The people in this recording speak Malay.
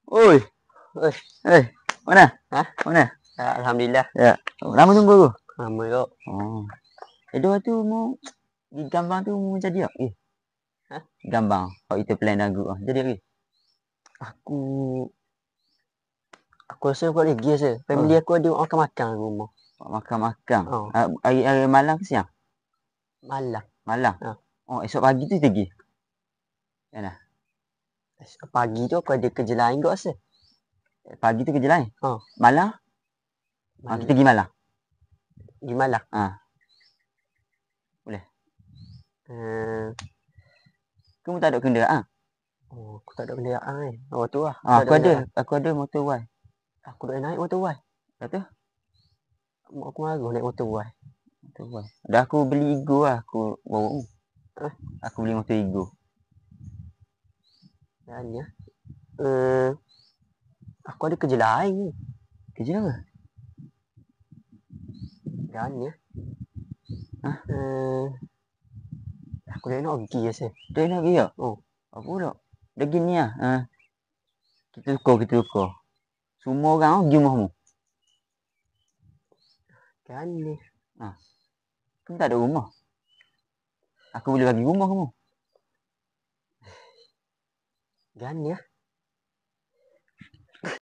Oi, Oi, mana? hah? Mana? Alhamdulillah. Ya. Lama tunggu aku. Lama kau. Oh. Dua tu mau di gambar tu mau jadi tak? Hah? Gambar. Kalau kita plan lagu jadi tak? Aku aku rasa aku lagi rasa. Family aku ada makan-makan di rumah. Makan-makan. Oh, Hari malam ke siang? malam. Malam. Ha. Oh, esok pagi tu pergi. Ya nah. Pagi tu aku ada kerja lain kau rasa. Pagi tu kerja lain. Oh, Malam? Kita pergi malam. Di malam. Ah, boleh. Uh, Kamu tak ada kenderaan? aku tak ada kenderaan ni. Oh tu lah. Aku ada motor Y. Aku nak naik motor Y. Lepas tu? Aku malu naik motor Y. Motor Y. Dah aku beli Ego lah. Aku bawa. Hah? Aku beli motor Ego. Dan ya. Aku ada kerja lain ni. Kerja apa? Dan ya. Hah? Aku nak pergi rasa. Dia nak pergi tak? Oh, Apa pula? Dah gini lah. Kita tukar. Semua orang pergi rumahmu. kan ni. Kamu tak ada rumah. Aku boleh bagi rumah kamu. Dan ya.